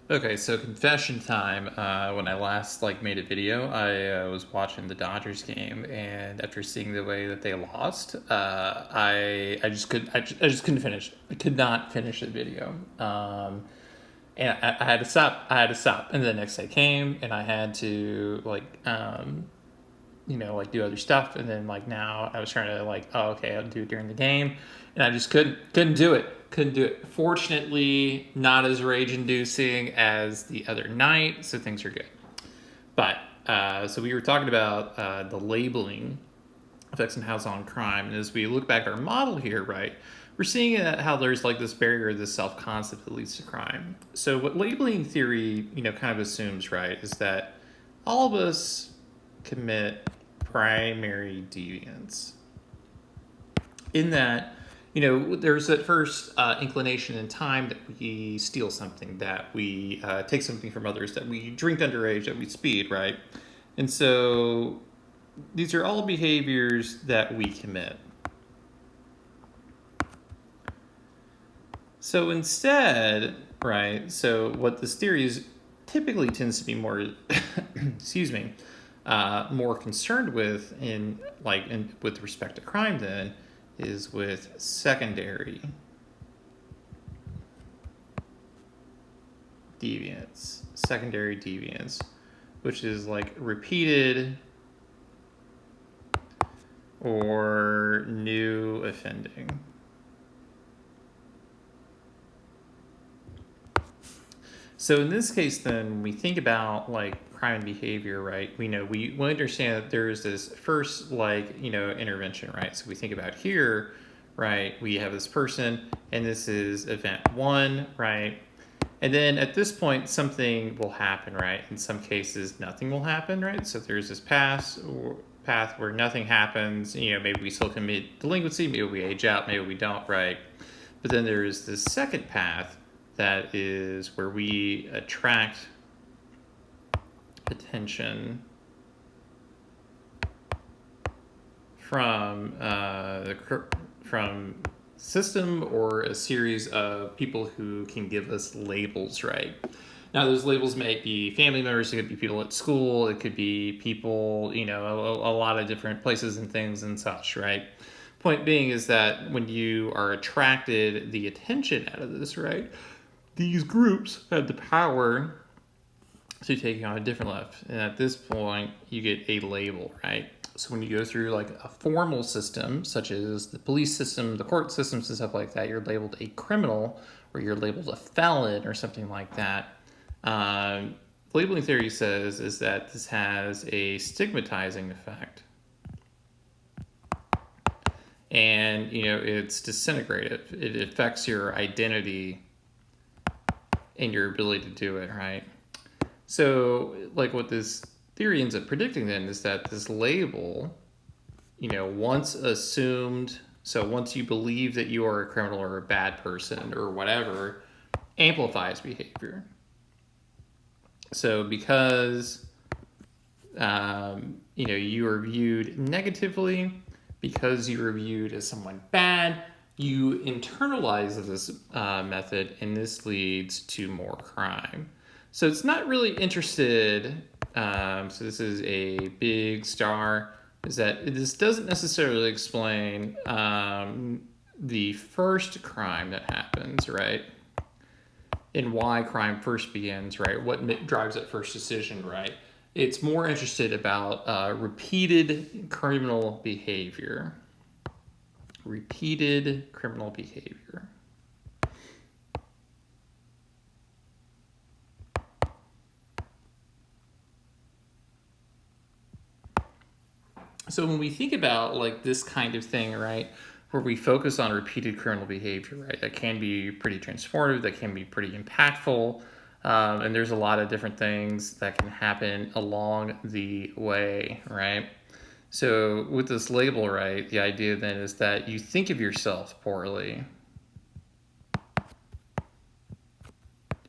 Okay, so confession time. When I last made a video, I was watching the Dodgers game, and after seeing the way that they lost, I just couldn't finish. I could not finish the video. And I had to stop. I had to stop. And the next day came, and I had to do other stuff. And then now I was trying to oh, okay, I'll do it during the game, and I just couldn't do it. Couldn't do it. Fortunately, not as rage inducing as the other night, so things are good. But so we were talking about the labeling effects and house on crime, and as we look back at our model here, right, we're seeing how there's this barrier, this self concept that leads to crime. So what labeling theory, kind of assumes, right, is that all of us commit primary deviance. In that, there's that first inclination in time that we steal something, that we take something from others, that we drink underage, that we speed, right? And so these are all behaviors that we commit. So instead, right, so what this theory is typically tends to be more, excuse me, more concerned with with respect to crime then is with secondary deviance. Secondary deviance, which is repeated or new offending. So in this case, then, when we think about crime and behavior, right? We understand that there is this first intervention, right? So we think about here, right? We have this person, and this is event one, right? And then at this point, something will happen, right? In some cases, nothing will happen, right? So there's this path where nothing happens. Maybe we still commit delinquency, maybe we age out, maybe we don't, right? But then there is this second path that is where we attract attention from from system or a series of people who can give us labels, right? Now, those labels may be family members, it could be people at school, it could be people, a lot of different places and things and such, right? Point being is that when you are attracted the attention out of this, right, these groups have the power to take on a different life. And at this point, you get a label, right? So when you go through a formal system, such as the police system, the court systems, and stuff like that, you're labeled a criminal or you're labeled a felon or something like that. Labeling theory says is that this has a stigmatizing effect. And, it's disintegrative. It affects your identity and your ability to do it, right? So, what this theory ends up predicting then is that this label, once assumed, so once you believe that you are a criminal or a bad person or whatever, amplifies behavior. So because, you are viewed negatively, because you are viewed as someone bad, you internalize this method, and this leads to more crime. So it's not really interested, so this is a big star, is that this doesn't necessarily explain the first crime that happens, right? And why crime first begins, right? What drives that first decision, right? It's more interested about repeated criminal behavior. Repeated criminal behavior. So when we think about this kind of thing, right, where we focus on repeated criminal behavior, right, that can be pretty transformative, that can be pretty impactful, and there's a lot of different things that can happen along the way, right? So with this label, right, the idea then is that you think of yourself poorly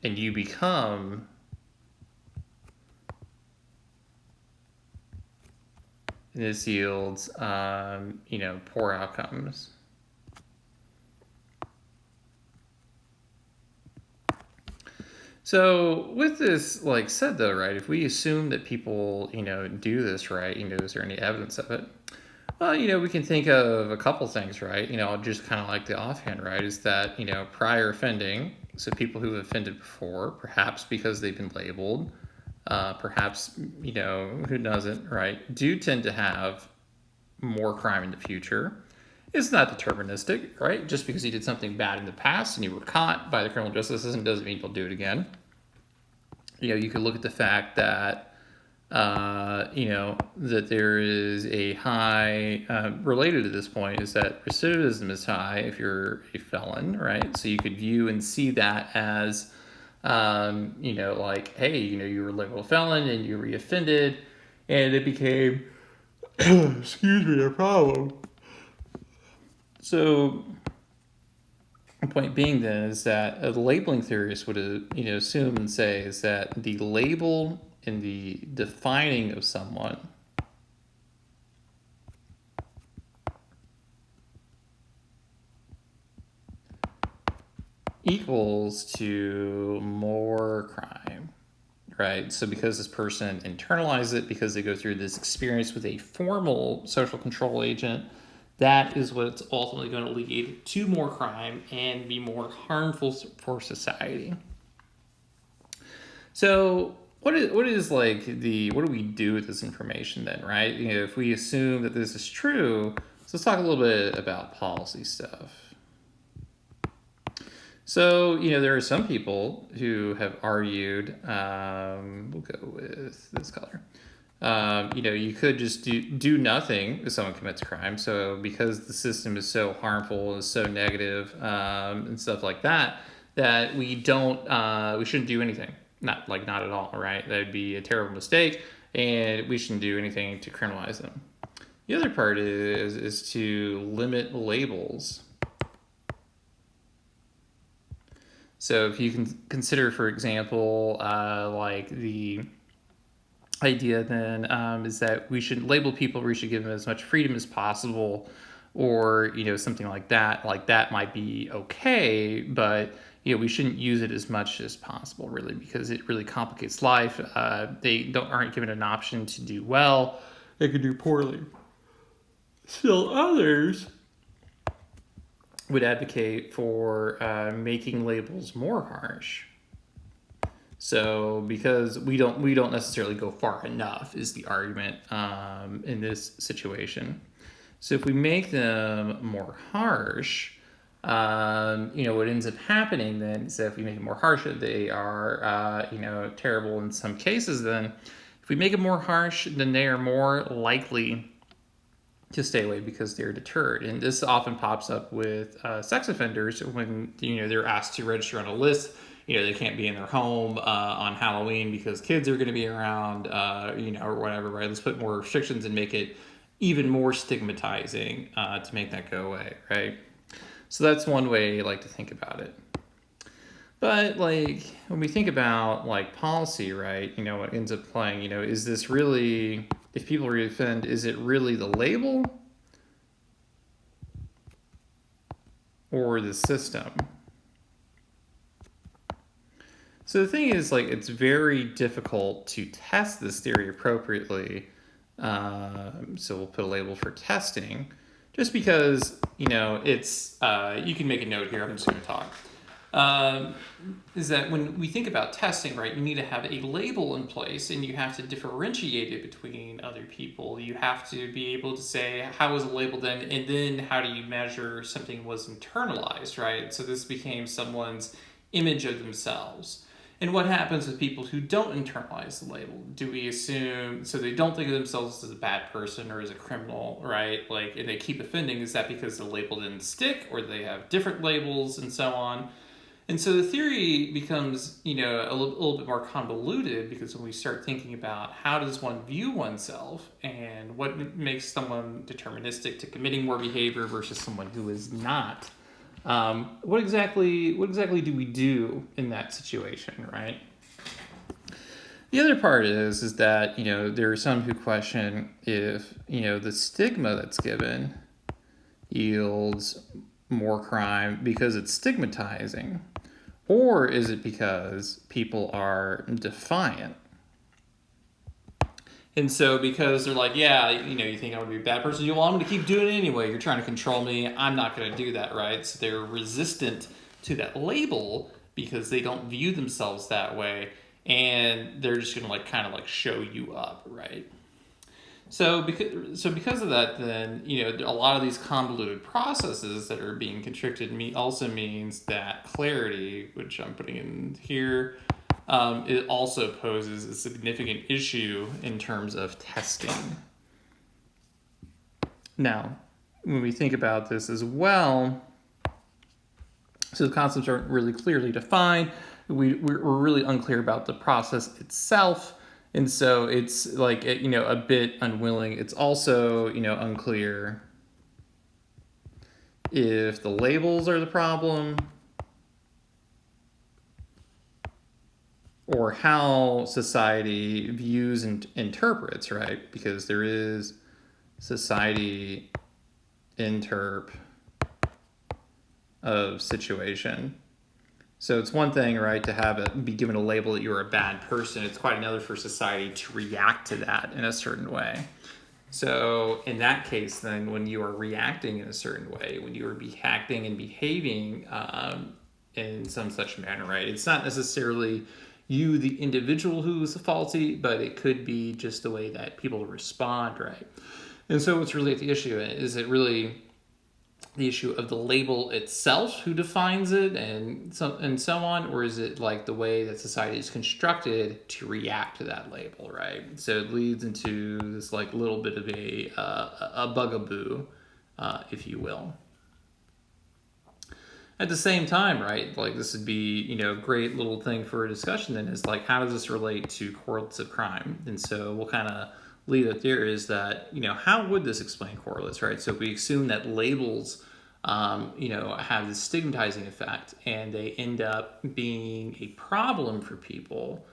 and you become and this yields, poor outcomes. So with this, like said though, right? If we assume that people, do this, right? Is there any evidence of it? Well, we can think of a couple things, right? Just kind of like the offhand, right? Is that prior offending, so people who have offended before, perhaps because they've been labeled, perhaps who doesn't, right? Do tend to have more crime in the future. It's not deterministic, right? Just because you did something bad in the past and you were caught by the criminal justice system doesn't mean you'll do it again. You could look at the fact that, that there is a high, related to this point, is that recidivism is high if you're a felon, right? So you could view and see that as, like, hey, you were labeled a felon and you reoffended and it became, excuse me, a problem. So the point being then is that the labeling theorists would assume and say is that the label and the defining of someone equals to more crime, right? So because this person internalizes it, because they go through this experience with a formal social control agent, that is what's ultimately going to lead to more crime and be more harmful for society. So what is like what do we do with this information then, right? If we assume that this is true, so let's talk a little bit about policy stuff. So, there are some people who have argued, we'll go with this color. You could just do nothing if someone commits a crime. So because the system is so harmful and so negative, and stuff like that, that we shouldn't do anything. Not at all, right? That would be a terrible mistake, and we shouldn't do anything to criminalize them. The other part is to limit labels. So if you can consider, for example, like the idea then is that we should label people, we should give them as much freedom as possible, or something like that. Like that might be okay, but we shouldn't use it as much as possible, really, because it really complicates life. They aren't given an option to do well; they could do poorly. Still, others would advocate for making labels more harsh. So because we don't necessarily go far enough is the argument in this situation. So if we make them more harsh, what ends up happening then is that if we make it more harsh, they are terrible in some cases. Then if we make it more harsh, then they are more likely to stay away because they're deterred. And this often pops up with sex offenders when they're asked to register on a list. They can't be in their home on Halloween because kids are going to be around, or whatever, right? Let's put more restrictions and make it even more stigmatizing to make that go away, right? So that's one way to think about it. But when we think about policy, right? What ends up playing, is this really, if people reoffend, is it really the label or the system? So the thing is, it's very difficult to test this theory appropriately. So we'll put a label for testing, just because it's you can make a note here. I'm just going to talk. Is that when we think about testing, right, you need to have a label in place and you have to differentiate it between other people. You have to be able to say, how was it labeled then? And then how do you measure something was internalized, right? So this became someone's image of themselves. And what happens with people who don't internalize the label? Do we assume, so they don't think of themselves as a bad person or as a criminal, right? And they keep offending. Is that because the label didn't stick, or they have different labels and so on? And so the theory becomes, a little bit more convoluted, because when we start thinking about how does one view oneself and what makes someone deterministic to committing more behavior versus someone who is not, what exactly do we do in that situation, right? The other part is that, there are some who question if, the stigma that's given yields more crime because it's stigmatizing, Or is it because people are defiant? And so because they're like, yeah, you think I'm going to be a bad person, well, I'm going to keep doing it anyway. You're trying to control me. I'm not going to do that, right? So they're resistant to that label because they don't view themselves that way. And they're just going to show you up, right? So because of that, then a lot of these convoluted processes that are being constricted also means that clarity, which I'm putting in here, it also poses a significant issue in terms of testing. Now, when we think about this as well, so the concepts aren't really clearly defined. We're really unclear about the process itself. And so it's a bit unwilling. It's also, unclear if the labels are the problem or how society views and interprets, right? Because there is society interp of situation. So it's one thing, right, to be given a label that you're a bad person. It's quite another for society to react to that in a certain way. So in that case, then, when you are reacting in a certain way, when you are acting and behaving in some such manner, right, it's not necessarily you, the individual, who is faulty, but it could be just the way that people respond, right? And so what's really at the issue is it really the issue of the label itself, who defines it, and so on, or is it like the way that society is constructed to react to that label, right? So it leads into this little bit of a bugaboo, if you will. At the same time, right, this would be a great little thing for a discussion. Then is how does this relate to correlates of crime? And so we'll kind of leave it there. Is that how would this explain correlates, right? So if we assume that labels have this stigmatizing effect and they end up being a problem for people,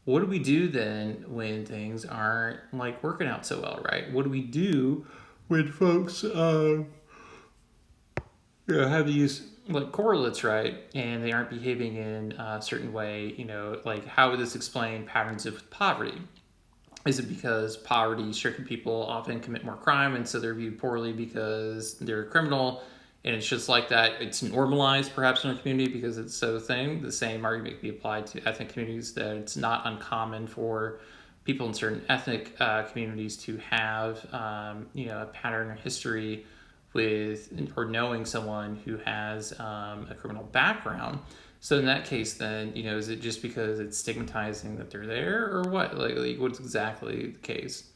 what do we do then when things aren't working out so well, right? What do we do when folks have these correlates, right, and they aren't behaving in a certain way? How would this explain patterns of poverty? Is it because poverty-stricken people often commit more crime, and so they're viewed poorly because they're a criminal? And it's just like that. It's normalized perhaps in a community because it's so thin. The same argument can be applied to ethnic communities, that it's not uncommon for people in certain ethnic communities to have, a pattern or history with or knowing someone who has a criminal background. So in that case, then, is it just because it's stigmatizing that they're there, or what? What's exactly the case?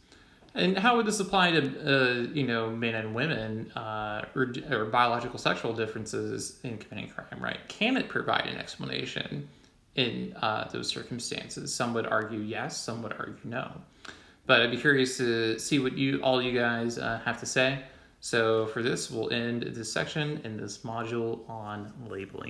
And how would this apply to, men and women or biological sexual differences in committing crime, right? Can it provide an explanation in those circumstances? Some would argue yes, some would argue no. But I'd be curious to see what all you guys have to say. So for this, we'll end this section in this module on labeling.